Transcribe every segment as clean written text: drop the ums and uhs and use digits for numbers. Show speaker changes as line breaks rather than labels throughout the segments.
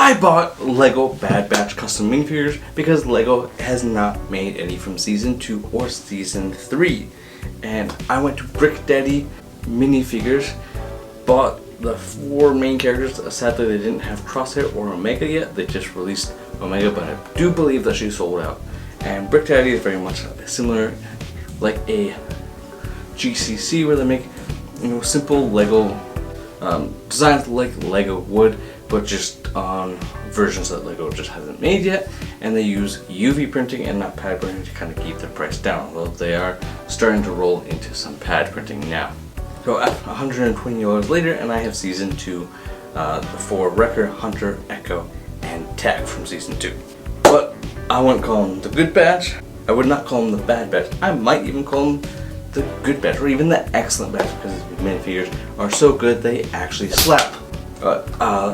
I bought Lego Bad Batch custom minifigures because Lego has not made any from season 2 or season 3. And I went to BrickDaddy Minifigures, bought the 4 main characters. Sadly, they didn't have Crosshair or Omega yet. They just released Omega, but I do believe that she sold out. And BrickDaddy is very much similar, like a GCC, where they make simple Lego designs like Lego would, but just on versions that Lego just hasn't made yet. And they use UV printing and not pad printing to kind of keep the price down, although they are starting to roll into some pad printing now. So $120 later, and I have season 2, the 4 Wrecker, Hunter, Echo, and Tag from season 2. But I wouldn't call them the good batch. I would not call them the bad batch. I might even call them the good batch, or even the excellent batch, because the minifigures are so good they actually slap.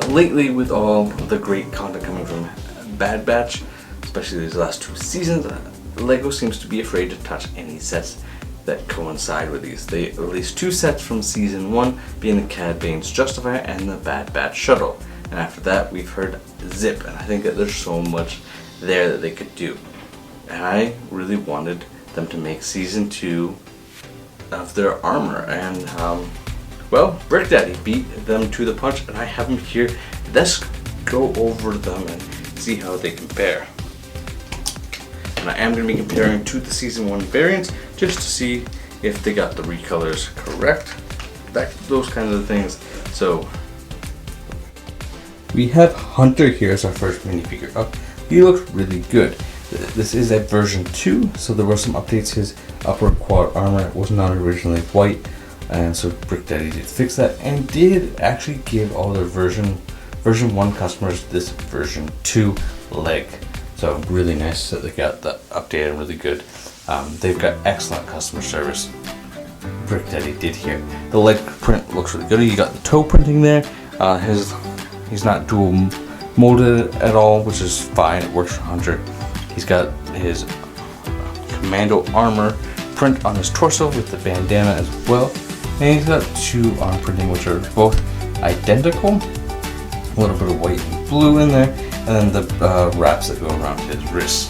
Lately, with all the great content coming from Bad Batch, especially these last 2 seasons, Lego seems to be afraid to touch any sets that coincide with these. They released 2 sets from season 1, being the Cad Bane's Justifier and the Bad Batch Shuttle. And after that, we've heard Zip, and I think that there's so much there that they could do. And I really wanted them to make season 2 of their armor, and well, BrickDaddy beat them to the punch, and I have them here. Let's go over them and see how they compare. And I am going to be comparing to the season 1 variants just to see if they got the recolors correct, those kinds of things. So we have Hunter here as our first minifigure up. He looks really good. This is a version 2, so there were some updates. His upper quad armor was not originally white, and so BrickDaddy did fix that and did actually give all their version 1 customers this version 2 leg. So really nice that they got that updated, really good. They've got excellent customer service. BrickDaddy did here. The leg print looks really good. You got the toe printing there. He's not dual molded at all, which is fine. It works for Hunter. He's got his commando armor print on his torso with the bandana as well. And he's got 2 arm printing, which are both identical. A little bit of white and blue in there, and then the wraps that go around his wrists.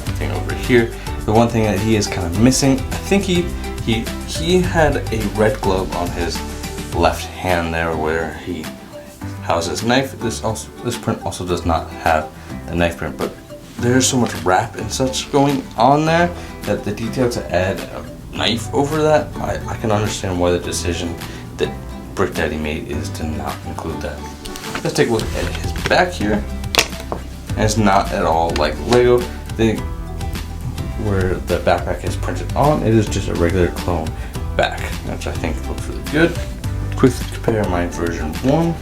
Something over here. The one thing that he is kind of missing, I think he had a red glove on his left hand there where he houses his knife. This print also does not have the knife print, but there's so much wrap and such going on there that the detail to add a knife over that, I can understand why the decision that BrickDaddy made is to not include that. Let's take a look at his back here. And it's not at all like Lego. Where the backpack is printed on, it is just a regular clone back, which I think looks really good. Quickly compare my version 1,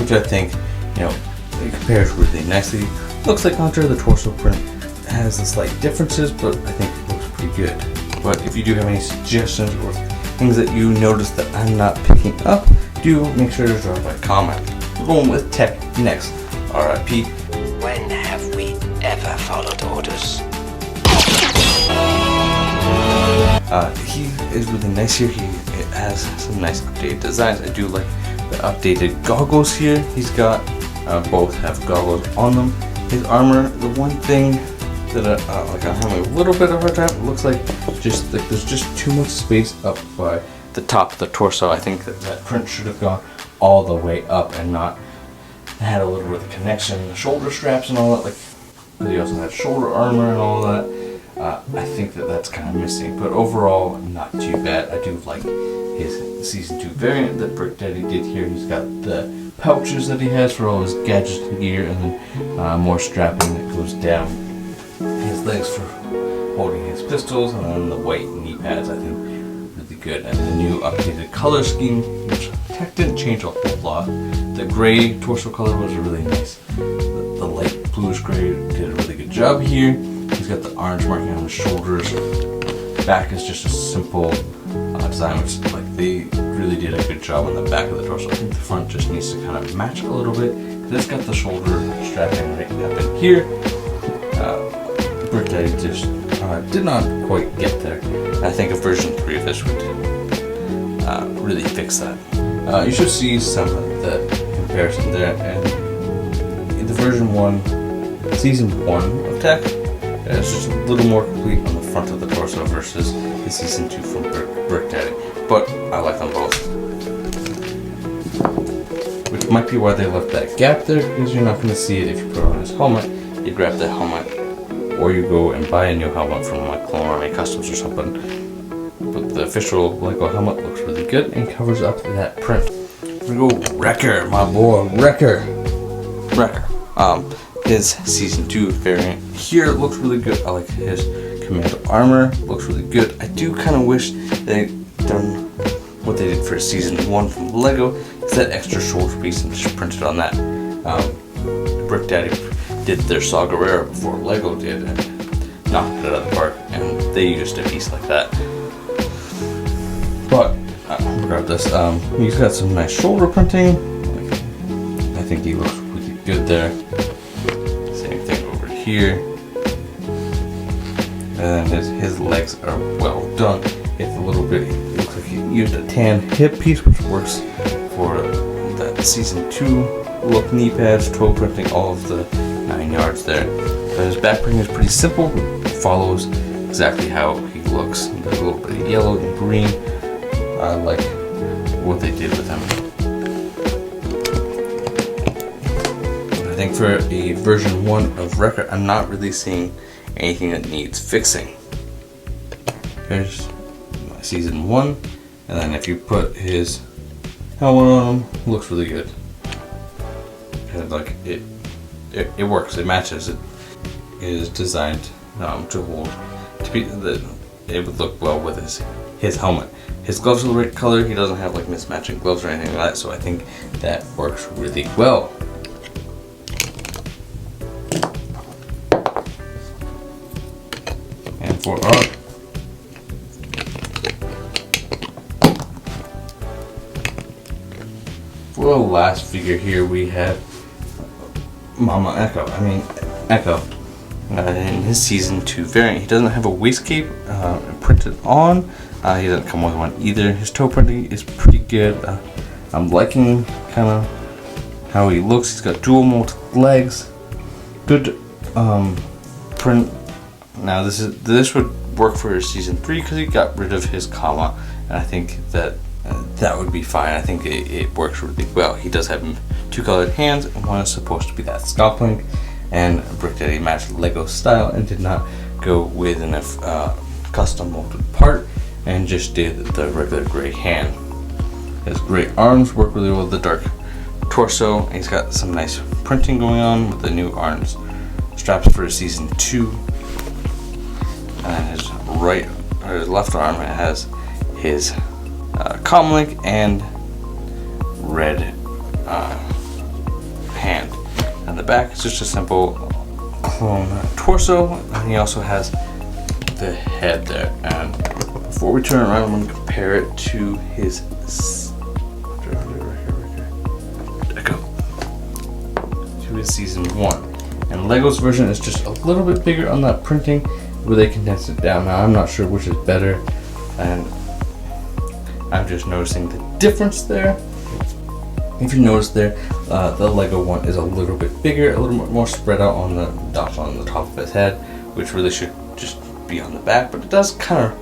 which I think, it compares really nicely. Looks like Hunter, the torso print has the slight differences, but I think it looks pretty good. But if you do have any suggestions or things that you notice that I'm not picking up, do make sure to drop a comment. We're going with Tech next. RIP.
When have we ever followed orders?
He is really nice here. He has some nice updated designs. I do like the updated goggles here. He's got both have goggles on them. His armor, the one thing that I'm having a little bit of a hard time, it looks like there's just too much space up by the top of the torso. I think that print should have gone all the way up and not had a little bit of connection, the shoulder straps and all that. Like he also had shoulder armor and all that. I think that's kind of missing, but overall not too bad. I do like his season 2 variant that BrickDaddy did here. He's got the pouches that he has for all his gadgets and gear, and then more strapping that goes down his legs for holding his pistols, and then the white knee pads, I think really good. And the new updated color scheme, which tech didn't change a whole lot. The gray torso color was really nice. The light bluish gray did a really good job here. He's got the orange marking on his shoulders. Back is just a simple design, which they really did a good job on the back of the torso. I think the front just needs to kind of match a little bit. It's got the shoulder strapping right up in here. BrickDaddy just did not quite get there. I think a version 3 of this would really fix that. You should see some of the comparison there. And in the version 1, season 1 of Tech, it's just a little more complete on the front of the torso versus the season 2 from BrickDaddy. But I like them both. Which might be why they left that gap there, because you're not going to see it if you put on his helmet. You grab the helmet, or you go and buy a new helmet from like Clone Army Customs or something. But the official Lego helmet looks really good and covers up that print. We go Wrecker, my boy, Wrecker. His season 2 variant here looks really good. I like his commando armor, looks really good. I do kind of wish they'd done what they did for season 1 from Lego. It's that extra shoulder piece and just printed on that. BrickDaddy did their Saw Gerrera before Lego did and knocked it out of the park, and they used a piece like that. But regardless, he's got some nice shoulder printing. I think he looks really good there. Same thing over here. And his legs are well done. It's a little bit, it looks like he used a tan hip piece, which works for that season 2 look. Knee pads, toe printing, all of the 9 yards there. But his back printing is pretty simple. It follows exactly how he looks. There's a little bit of yellow and green. I like what they did with him. I think for a version 1 of Wrecker, I'm not really seeing anything that needs fixing. Here's season 1, and then if you put his helmet on him, looks really good. And like it works. It matches. It is designed to hold. It would look well with his helmet. His gloves are the right color. He doesn't have like mismatching gloves or anything like that, so I think that works really well. And for the last figure here, we have Echo. In his season 2 variant, he doesn't have a waist cape printed on. He doesn't come with one either. His toe printing is pretty good. I'm liking kind of how he looks. He's got dual molded legs. Good print. Now this would work for season 3 because he got rid of his comma, and I think that would be fine. I think it works really well. He does have 2 colored hands, and one is supposed to be that scalp link. And BrickDaddy matched Lego style and did not go with a custom molded part, and just did the regular gray hand. His gray arms work really well with the dark torso, and he's got some nice printing going on with the new arms straps for season 2. And his left arm has his comm link and red hand. And the back is just a simple clone torso, and he also has the head there. And before we turn around, I'm going to compare it to his season 1. And Lego's version is just a little bit bigger on that printing, where they condensed it down. Now I'm not sure which is better, and I'm just noticing the difference there. If you notice there, the Lego one is a little bit bigger, a little bit more spread out on the dots on the top of his head, which really should just be on the back, but it does kind of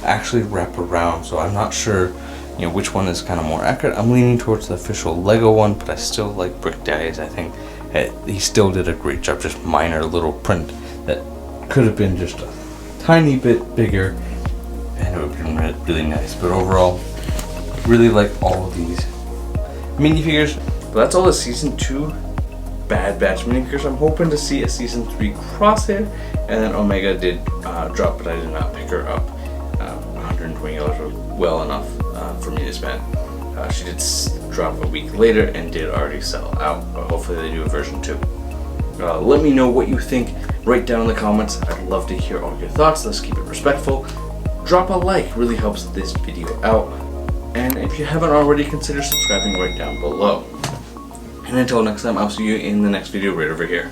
actually wrap around, so I'm not sure which one is kind of more accurate. I'm leaning towards the official Lego one, but I still like BrickDaddy's. I think he still did a great job, just minor little print that could have been just a tiny bit bigger, and it would have been really nice. But overall, really like all of these minifigures. But that's all the season 2 Bad Batch minifigures. I'm hoping to see a season 3 Crosshair, and then Omega did drop, but I did not pick her up. $120 was well enough for me to spend. She did drop a week later and did already sell out, but hopefully they do a version 2. Let me know what you think. Write down in the comments. I'd love to hear all your thoughts. Let's keep it respectful. Drop a like, really helps this video out. And if you haven't already, consider subscribing right down below. And until next time, I'll see you in the next video right over here.